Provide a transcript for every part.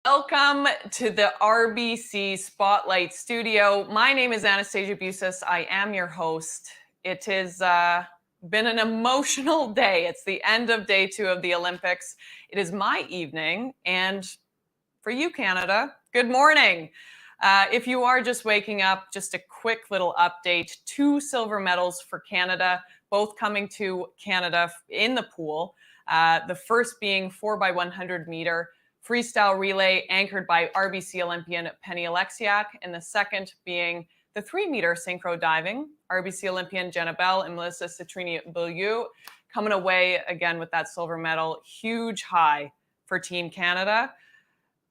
Welcome to the RBC Spotlight Studio. My name is Anastasia Busis. I am your host. It has been an emotional day. It's the end of day 2 of the Olympics. It is my evening, and for you, Canada, good morning. If you are just waking up, just a quick little update. 2 silver medals for Canada, both coming to Canada in the pool. The first being 4x100 meter freestyle relay anchored by RBC Olympian Penny Alexiak, and the second being the 3-meter synchro diving, RBC Olympian Jenna Bell and Melissa Citrini-Beaulieu coming away again with that silver medal. Huge high for Team Canada,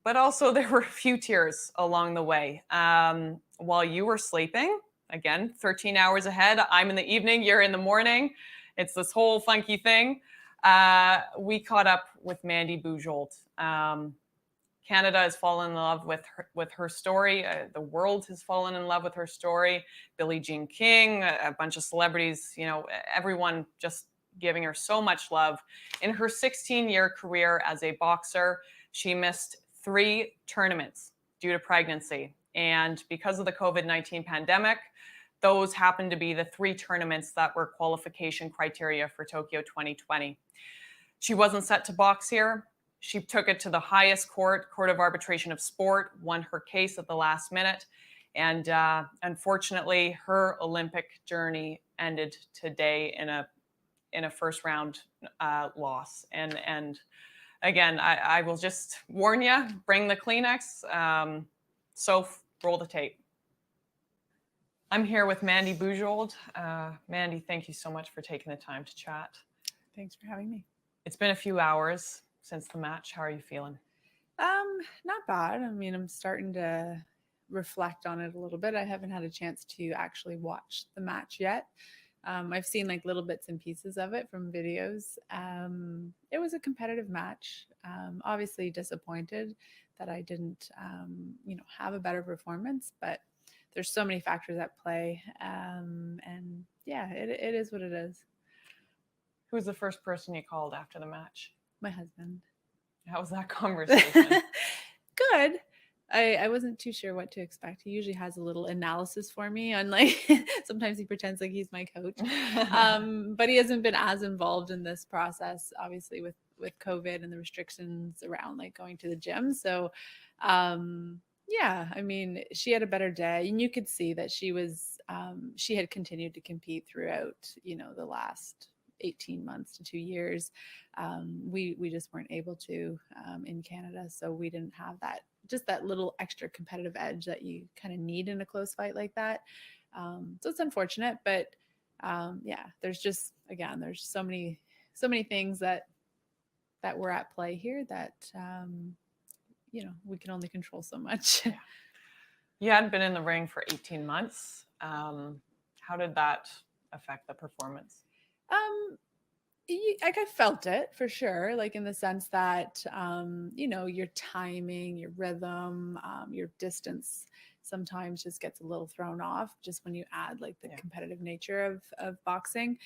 but also there were a few tears along the way. While you were sleeping, again, 13 hours ahead, I'm in the evening, you're in the morning. It's this whole funky thing. We caught up with Mandy Bujold. Canada has fallen in love with her story. The world has fallen in love with her story. Billie Jean King, a bunch of celebrities, everyone just giving her so much love. In her 16-year career as a boxer, she missed 3 tournaments due to pregnancy. And because of the COVID-19 pandemic, those happened to be the 3 tournaments that were qualification criteria for Tokyo 2020. She wasn't set to box here. She took it to the highest court of arbitration of sport, won her case at the last minute. And unfortunately, her Olympic journey ended today in a first round loss. And again, I will just warn you, bring the Kleenex. Soph, roll the tape. I'm here with Mandy Bujold. Mandy, thank you so much for taking the time to chat. Thanks for having me. It's been a few hours since the match. How are you feeling? Not bad. I mean, I'm starting to reflect on it a little bit. I haven't had a chance to actually watch the match yet. I've seen like little bits and pieces of it from videos. It was a competitive match. Obviously disappointed that I didn't, have a better performance, but there's so many factors at play. And yeah, it is what it is. Who was the first person you called after the match? My husband. How was that conversation? Good. I wasn't too sure what to expect. He usually has a little analysis for me on sometimes he pretends like he's my coach. But he hasn't been as involved in this process, obviously with COVID and the restrictions around like going to the gym. So yeah, I mean, she had a better day, and you could see that she had continued to compete throughout, the last 18 months to 2 years. We just weren't able to in Canada. So we didn't have that little extra competitive edge that you kind of need in a close fight like that. So it's unfortunate, but yeah, there's just, again, there's so many things that were at play here that, we can only control so much. Yeah. You hadn't been in the ring for 18 months. How did that affect the performance? I felt it for sure, like in the sense that, your timing, your rhythm, your distance sometimes just gets a little thrown off just when you add like the competitive nature of boxing.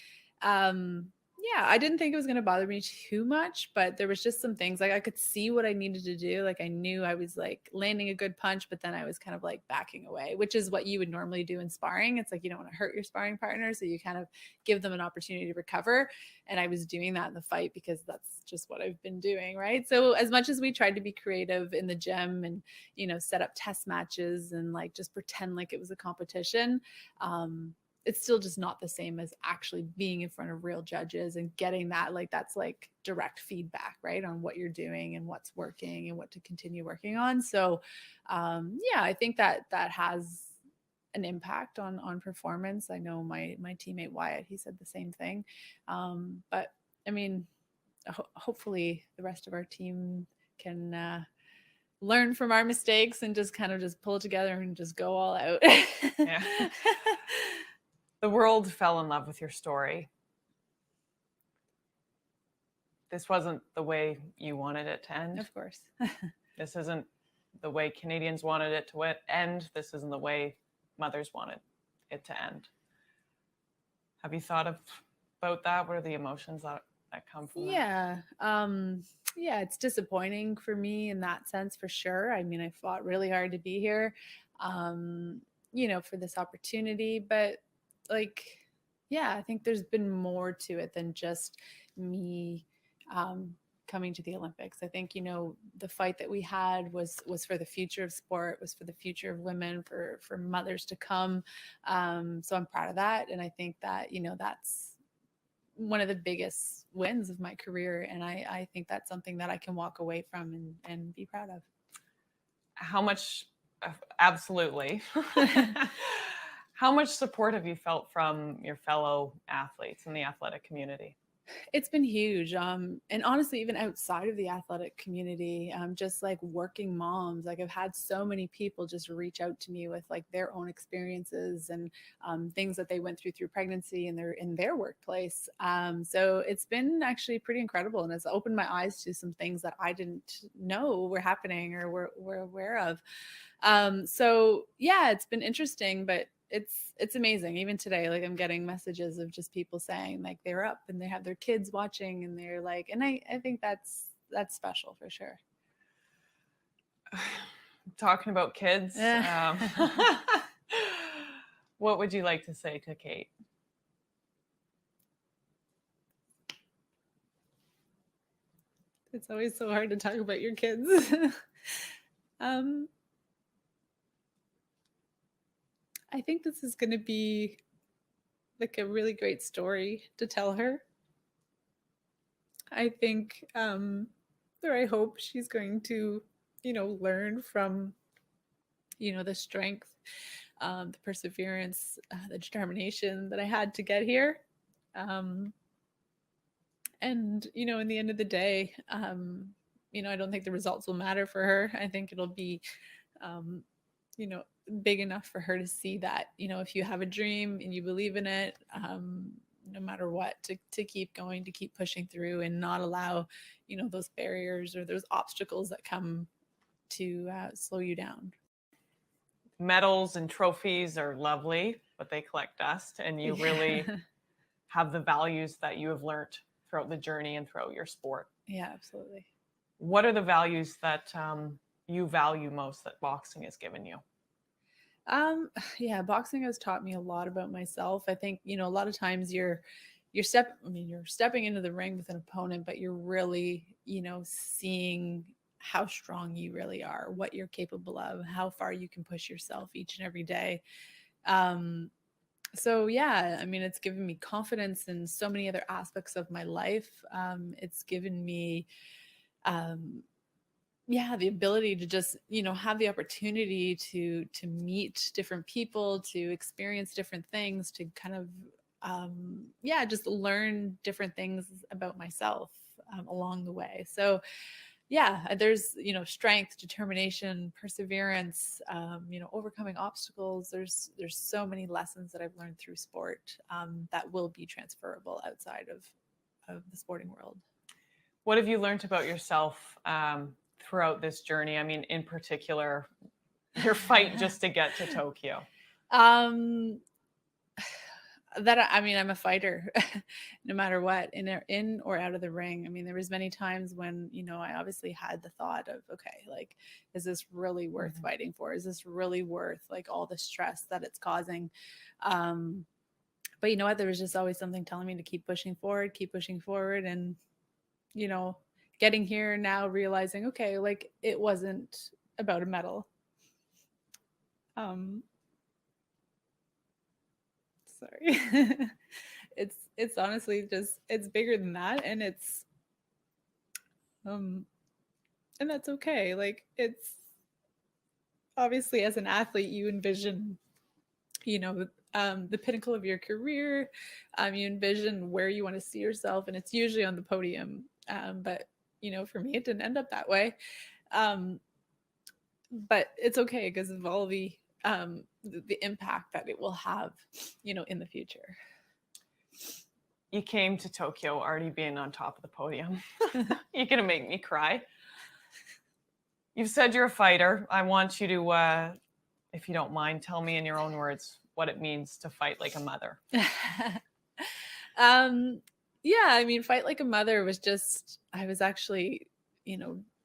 Yeah, I didn't think it was going to bother me too much, but there was just some things like I could see what I needed to do. Like I knew I was like landing a good punch, but then I was kind of like backing away, which is what you would normally do in sparring. It's like you don't want to hurt your sparring partner, so you kind of give them an opportunity to recover. And I was doing that in the fight because that's just what I've been doing, right? So as much as we tried to be creative in the gym and, set up test matches and like just pretend like it was a competition, it's still just not the same as actually being in front of real judges and getting that, like, that's like direct feedback, right, on what you're doing and what's working and what to continue working on. So, yeah, I think that has an impact on performance. I know my teammate Wyatt, he said the same thing. But I mean, hopefully the rest of our team can learn from our mistakes and just kind of just pull it together and just go all out. Yeah. The world fell in love with your story. This wasn't the way you wanted it to end. Of course. This isn't the way Canadians wanted it to end. This isn't the way mothers wanted it to end. Have you thought about that? What are the emotions that come from that? Yeah. Yeah, it's disappointing for me in that sense for sure. I mean, I fought really hard to be here, um, for this opportunity, but like, yeah, I think there's been more to it than just me um, coming to the Olympics. I think, the fight that we had was for the future of sport, was for the future of women, for mothers to come. So I'm proud of that, and I think that that's one of the biggest wins of my career. And I think that's something that I can walk away from and be proud of. How much, absolutely. How much support have you felt from your fellow athletes in the athletic community? It's been huge. And honestly, even outside of the athletic community, just like working moms, like I've had so many people just reach out to me with like their own experiences and things that they went through pregnancy and they're in their workplace. So it's been actually pretty incredible, and it's opened my eyes to some things that I didn't know were happening or were aware of. So yeah, it's been interesting, but it's amazing. Even today, like I'm getting messages of just people saying like they're up and they have their kids watching and they're like, and I think that's special for sure. Talking about kids, Eh. what would you like to say to Kate? It's always so hard to talk about your kids. um, I think this is going to be like a really great story to tell her. I think, or I hope she's going to, learn from, the strength, the perseverance, the determination that I had to get here. And, in the end of the day, I don't think the results will matter for her. I think it'll be, um, big enough for her to see that, if you have a dream and you believe in it, no matter what, to keep going, to keep pushing through and not allow, those barriers or those obstacles that come to slow you down. Medals and trophies are lovely, but they collect dust, and you really have the values that you have learned throughout the journey and throughout your sport. Yeah, absolutely. What are the values that you value most that boxing has given you? Yeah, boxing has taught me a lot about myself. I think, a lot of times you're stepping into the ring with an opponent, but you're really, seeing how strong you really are, what you're capable of, how far you can push yourself each and every day. So yeah, I mean, it's given me confidence in so many other aspects of my life. It's given me, um, yeah, the ability to just have the opportunity to meet different people, to experience different things, to kind of yeah, just learn different things about myself along the way. So yeah, there's strength, determination, perseverance, overcoming obstacles. There's so many lessons that I've learned through sport that will be transferable outside of the sporting world. What have you learned about yourself throughout this journey? I mean, in particular, your fight just to get to Tokyo. um I'm a fighter no matter what, in or out of the ring. I mean, there was many times when I obviously had the thought of, okay, like, is this really worth fighting for? Is this really worth like all the stress that it's causing? But you know what, there was just always something telling me to keep pushing forward, and getting here now, realizing, okay, like, it wasn't about a medal. Sorry. It's honestly just, it's bigger than that, and it's and that's okay. Like, it's obviously, as an athlete, you envision the pinnacle of your career. You envision where you want to see yourself, and it's usually on the podium. But for me, it didn't end up that way. But it's okay because of all the impact that it will have in the future. You came to Tokyo already being on top of the podium. You're gonna make me cry. You've said you're a fighter. I want you to, if you don't mind, tell me in your own words what it means to fight like a mother. Yeah, I mean, fight like a mother was just, I was actually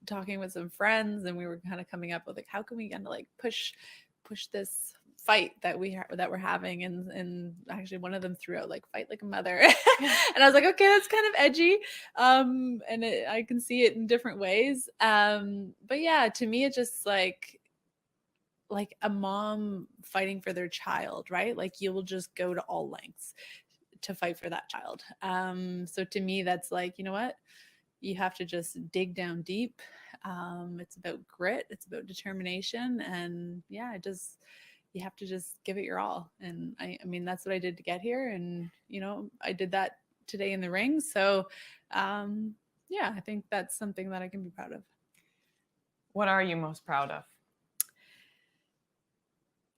talking with some friends, and we were kind of coming up with like, how can we kind of like push this fight that we're having, and actually one of them threw out like fight like a mother. And I was like, okay, that's kind of edgy, and I can see it in different ways, but yeah, to me it's just like a mom fighting for their child, right? Like you will just go to all lengths to fight for that child. So to me that's like, you know what, you have to just dig down deep. It's about grit, it's about determination, and yeah, you have to just give it your all. And I mean, that's what I did to get here. And, I did that today in the ring. So, yeah, I think that's something that I can be proud of. What are you most proud of?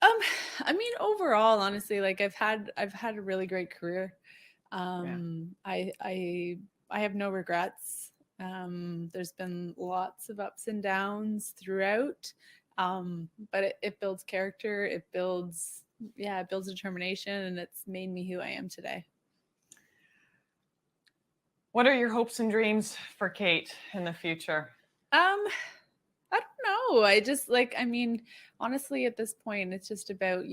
I mean, overall, honestly, like I've had a really great career. I have no regrets. There's been lots of ups and downs throughout. But it builds character, it builds determination, and it's made me who I am today. What are your hopes and dreams for Kate in the future? I don't know. I just I mean, honestly, at this point, it's just about,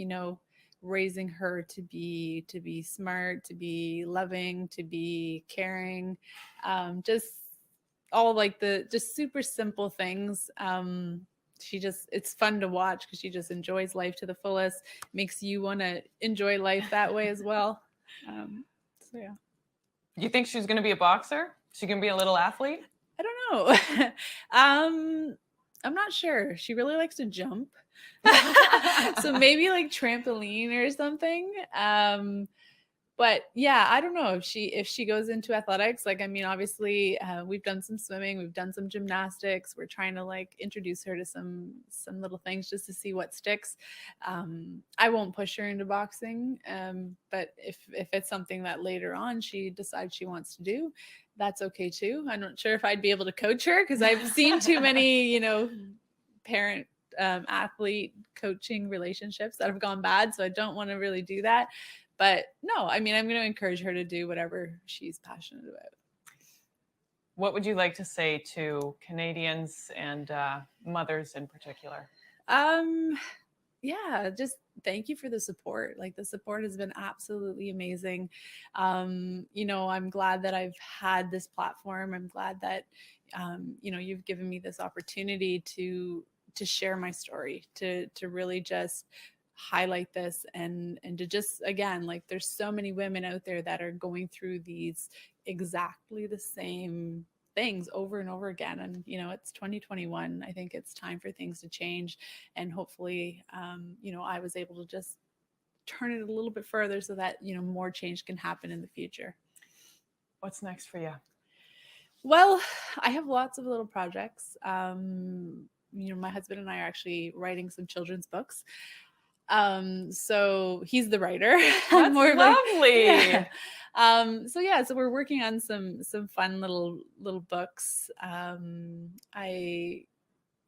raising her to be smart, to be loving, to be caring, just all like the just super simple things. It's fun to watch because she just enjoys life to the fullest, makes you want to enjoy life that way as well. So yeah. You think she's going to be a boxer? She can be a little athlete? I don't know. I'm not sure. She really likes to jump. So maybe like trampoline or something. But yeah, I don't know if she goes into athletics. Like, I mean, obviously, we've done some swimming, we've done some gymnastics. We're trying to like introduce her to some little things just to see what sticks. I won't push her into boxing, but if it's something that later on she decides she wants to do, that's okay too. I'm not sure if I'd be able to coach her because I've seen too many, parent athlete coaching relationships that have gone bad. So I don't want to really do that. But no, I mean, I'm going to encourage her to do whatever she's passionate about. What would you like to say to Canadians and mothers in particular? Yeah, just thank you for the support. Like the support has been absolutely amazing. I'm glad that I've had this platform. I'm glad that, you've given me this opportunity to share my story, to really just highlight this, and to just, again, like there's so many women out there that are going through these exactly the same things over and over again. And it's 2021. I think it's time for things to change, and hopefully I was able to just turn it a little bit further so that more change can happen in the future. What's next for you? Well, I have lots of little projects. My husband and I are actually writing some children's books. So he's the writer. That's more lovely. Yeah. So we're working on some fun little books. I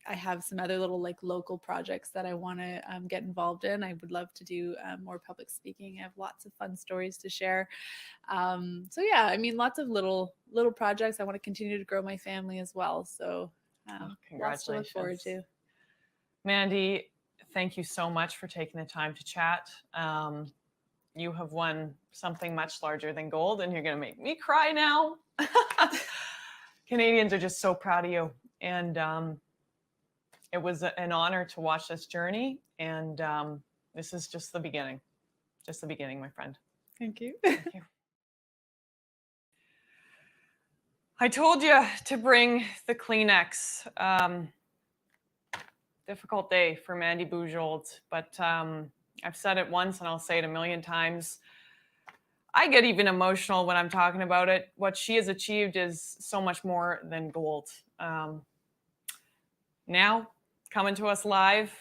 have some other little like local projects that I want to get involved in. I would love to do more public speaking. I have lots of fun stories to share. So yeah, I mean, lots of little projects. I want to continue to grow my family as well. So congratulations. Lots to look forward to. Mandy, thank you so much for taking the time to chat. You have won something much larger than gold, and you're going to make me cry now. Canadians are just so proud of you. And it was an honor to watch this journey. And this is just the beginning. Just the beginning, my friend. Thank you. Thank you. I told you to bring the Kleenex. Difficult day for Mandy Bujold, but I've said it once and I'll say it a million times. I get even emotional when I'm talking about it. What she has achieved is so much more than gold. Now, coming to us live,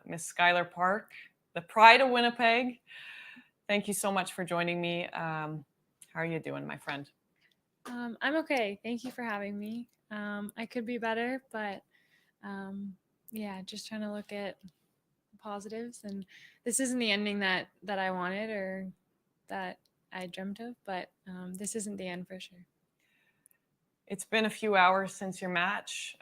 Miss Skylar Park, the pride of Winnipeg. Thank you so much for joining me. How are you doing, my friend? I'm okay. Thank you for having me. I could be better, but yeah, just trying to look at positives. And this isn't the ending that I wanted or that I dreamt of, but this isn't the end for sure. It's been a few hours since your match.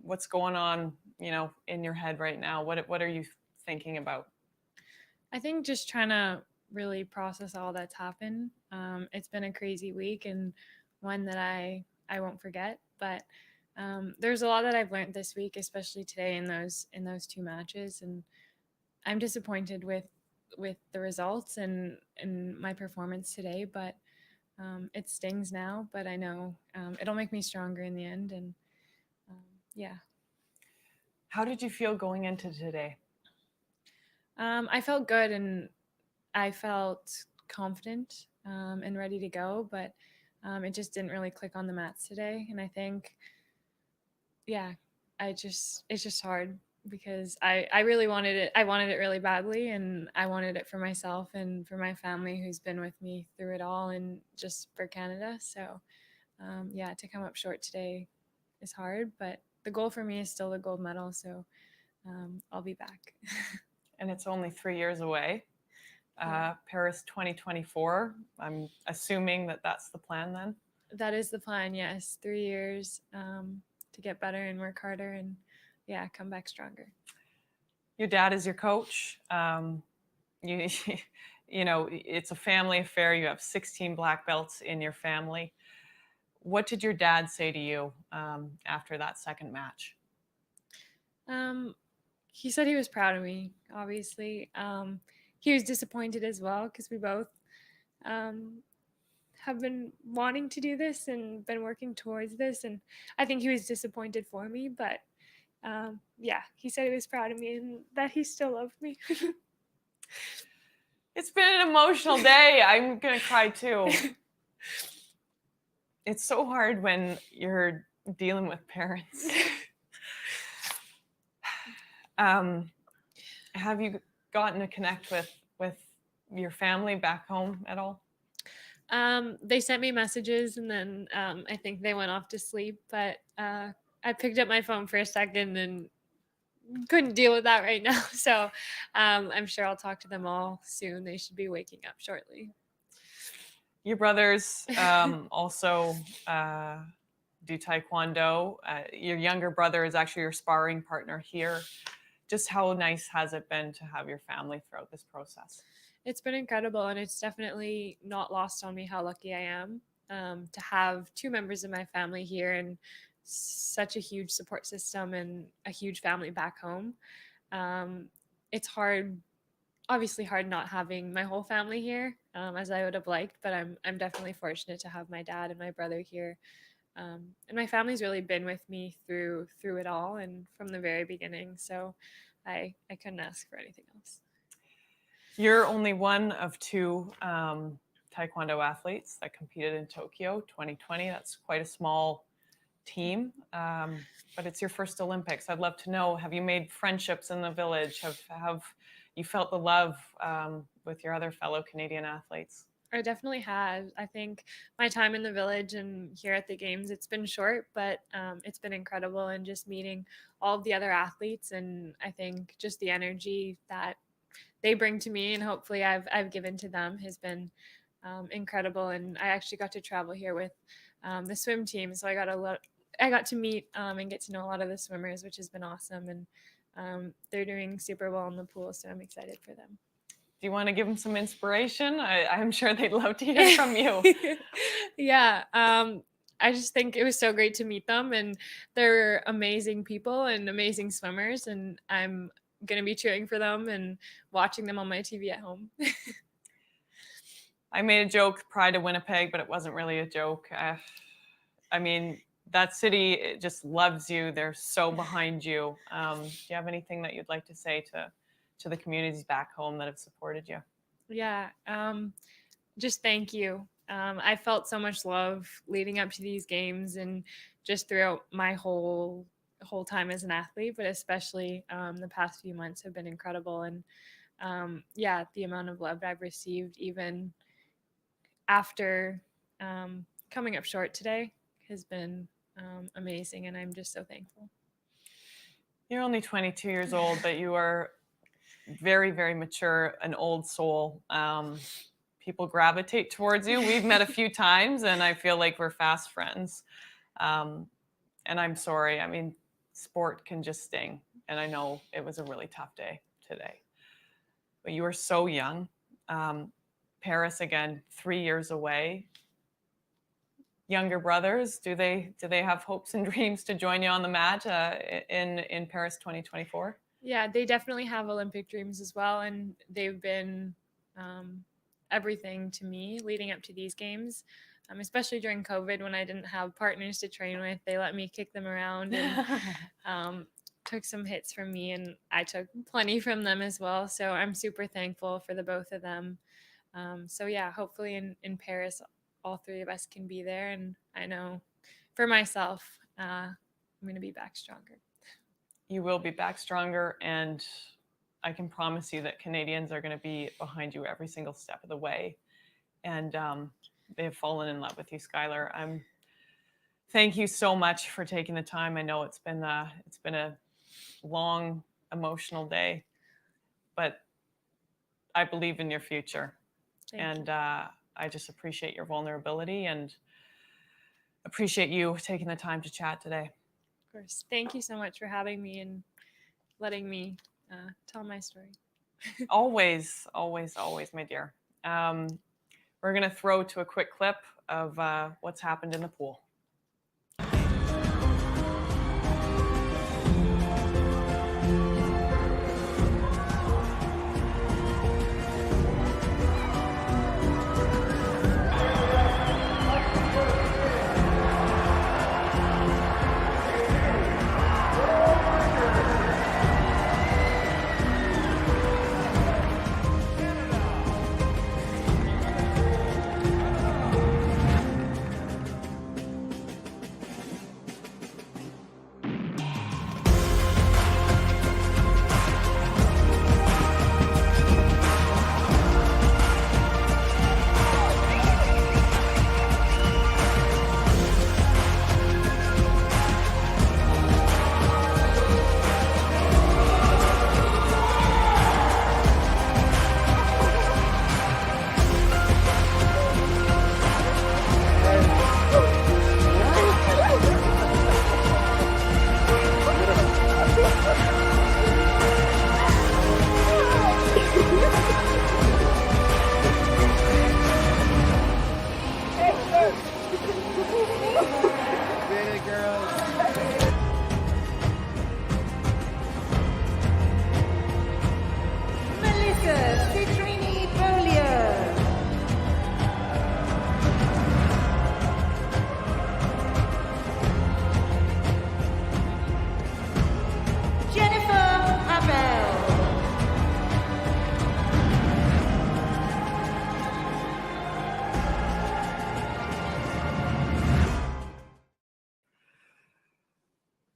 What's going on, in your head right now? What are you thinking about? I think just trying to really process all that's happened. It's been a crazy week and one that I won't forget. But there's a lot that I've learned this week, especially today in those two matches, and I'm disappointed with the results and my performance today. But it stings now. But I know it'll make me stronger in the end. And yeah. How did you feel going into today? I felt good and I felt confident and ready to go, but it just didn't really click on the mats today. And I think, yeah, it's just hard because I really wanted it. I wanted it really badly, and I wanted it for myself and for my family who's been with me through it all, and just for Canada. So, yeah, to come up short today is hard, but the goal for me is still the gold medal. So I'll be back. And it's only 3 years away. Paris 2024. I'm assuming that that's the plan then. That is the plan. Yes, 3 years to get better and work harder, and yeah, come back stronger. Your dad is your coach. You, it's a family affair. You have 16 black belts in your family. What did your dad say to you after that second match? He said he was proud of me. Obviously, he was disappointed as well because we both have been wanting to do this and been working towards this, and I think he was disappointed for me. But yeah, he said he was proud of me and that he still loved me. It's been an emotional day. I'm gonna cry too. It's so hard when you're dealing with parents. Have you gotten to connect with your family back home at all? They sent me messages and then I think they went off to sleep. But I picked up my phone for a second and couldn't deal with that right now. So I'm sure I'll talk to them all soon. They should be waking up shortly. Your brothers also do taekwondo. Your younger brother is actually your sparring partner here. Just how nice has it been to have your family throughout this process? It's been incredible, and it's definitely not lost on me how lucky I am to have two members of my family here and such a huge support system and a huge family back home. It's hard, obviously hard not having my whole family here as I would have liked, but I'm definitely fortunate to have my dad and my brother here. And my family's really been with me through it all and from the very beginning. So I couldn't ask for anything else. You're only one of two taekwondo athletes that competed in Tokyo 2020. That's quite a small team, but it's your first Olympics. I'd love to know, have you made friendships in the village? Have you felt the love with your other fellow Canadian athletes? I definitely had. I think my time in the village and here at the games, it's been short, but it's been incredible. And just meeting all of the other athletes, and I think just the energy that they bring to me and hopefully I've given to them has been incredible. And I actually got to travel here with the swim team, so I got to meet and get to know a lot of the swimmers, which has been awesome. And they're doing super well in the pool, so I'm excited for them. Do you want to give them some inspiration? I'm sure they'd love to hear from you. Yeah. I just think it was so great to meet them, and they're amazing people and amazing swimmers, and I'm going to be cheering for them and watching them on my TV at home. I made a joke, Pride of Winnipeg, but it wasn't really a joke. I mean, that city, it just loves you. They're so behind you. Do you have anything that you'd like to say to the communities back home that have supported you? Yeah. Just thank you. I felt so much love leading up to these games and just throughout my whole time as an athlete, but especially the past few months have been incredible. And yeah, the amount of love I've received even after coming up short today has been amazing, and I'm just so thankful. You're only 22 years old, but you are very, very mature, an old soul. people gravitate towards you. We've met a few times, and I feel like we're fast friends. And I'm sorry. I mean, sport can just sting. And I know it was a really tough day today. But you were so young. Paris, again, 3 years away. Younger brothers, do they have hopes and dreams to join you on the mat in Paris 2024? Yeah, they definitely have Olympic dreams as well, and they've been everything to me leading up to these games, especially during COVID when I didn't have partners to train with. They let me kick them around and took some hits from me, and I took plenty from them as well. So I'm super thankful for the both of them. So yeah, hopefully in Paris, all three of us can be there. And I know for myself, I'm going to be back stronger. You will be back stronger, and I can promise you that Canadians are going to be behind you every single step of the way. And they have fallen in love with you, Skylar. Thank you so much for taking the time. I know it's been a long, emotional day, but I believe in your future. Thank you. I just appreciate your vulnerability and appreciate you taking the time to chat today. Of course. Thank you so much for having me and letting me tell my story. Always, always, always, my dear. We're going to throw to a quick clip of what's happened in the pool.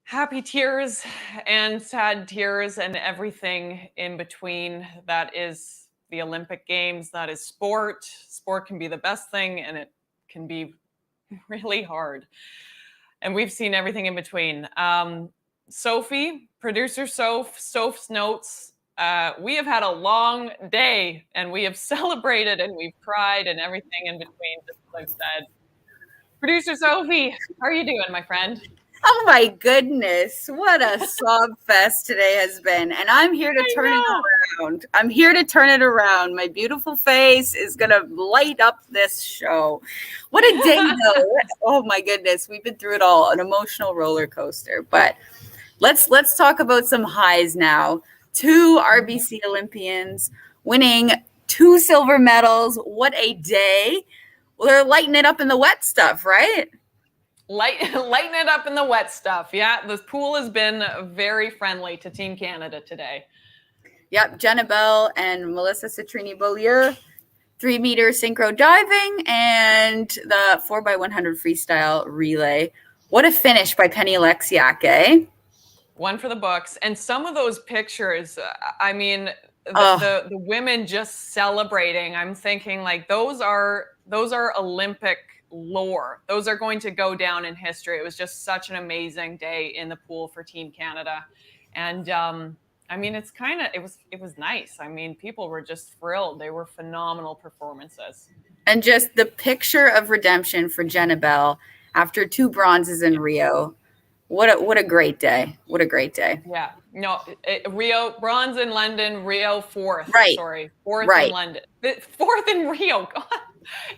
Happy tears and sad tears and everything in between. That is the Olympic Games. That is sport. Sport can be the best thing, and it can be really hard. And we've seen everything in between. Sophie, producer Soph's notes. We have had a long day, and we have celebrated, and we've cried, and everything in between, just as I've said. Producer Sophie, how are you doing, my friend? Oh my goodness, what a sob fest today has been. And I'm here to turn it around. I'm here to turn it around. My beautiful face is going to light up this show. What a day, though. Oh my goodness, we've been through it all, an emotional roller coaster. But let's talk about some highs now. 2 RBC Olympians winning 2 silver medals. What a day. Well, they're lighting it up in the wet stuff, right? Lighten it up in the wet stuff. Yeah, the pool has been very friendly to Team Canada today. Yep, Jenna Bell and Melissa Citrini-Beaulieu, 3-meter synchro diving, and the 4x100 freestyle relay. What a finish by Penny Alexiak, eh? One for the books. And some of those pictures, I mean, the women just celebrating. I'm thinking like those are Olympic lore. Those are going to go down in history. It was just such an amazing day in the pool for Team Canada. And I mean, it was nice. I mean, people were just thrilled. They were phenomenal performances. And just the picture of redemption for Jenna Bell after 2 bronzes in Rio. What a great day. What a great day. Yeah. No, Rio, bronze in London, Rio, fourth. Right. Sorry, fourth Right. in London. Fourth in Rio. God,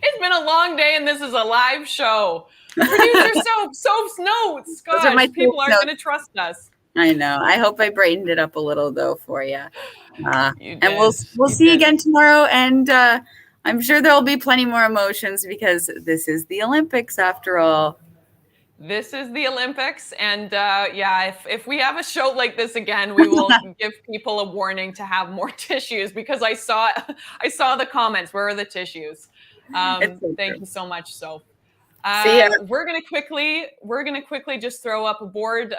it's been a long day and this is a live show. Producer Soap's notes. Those are my Gosh, people Soap's aren't notes. going to trust us. I know. I hope I brightened it up a little though for you. You And we'll did. see you again tomorrow. And I'm sure there'll be plenty more emotions because this is the Olympics after all. This is the Olympics, and yeah, if we have a show like this again, we will give people a warning to have more tissues because I saw the comments. Where are the tissues? Thank you so much, Soph. We're gonna quickly just throw up a board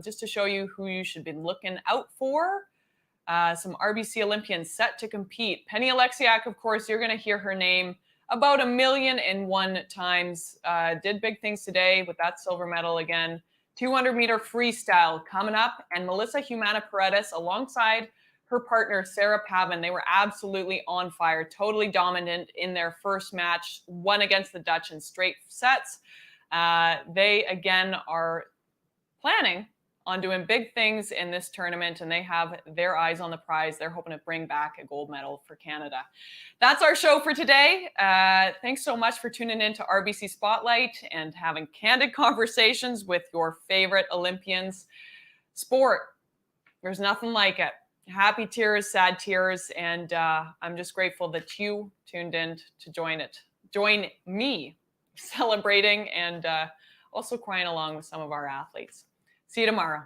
just to show you who you should be looking out for. Some RBC Olympians set to compete. Penny Alexiak, of course, you're gonna hear her name about 1,000,001 times. Did big things today with that silver medal again. 200-meter freestyle coming up, and Melissa Humana-Paredes alongside her partner Sarah Pavin. They were absolutely on fire, totally dominant in their first match, won against the Dutch in straight sets. They again are planning on doing big things in this tournament, and they have their eyes on the prize. They're hoping to bring back a gold medal for Canada. That's our show for today. Thanks so much for tuning in to RBC Spotlight and having candid conversations with your favorite Olympians. Sport, there's nothing like it. Happy tears, sad tears, and I'm just grateful that you tuned in to join me celebrating and also crying along with some of our athletes. See you tomorrow.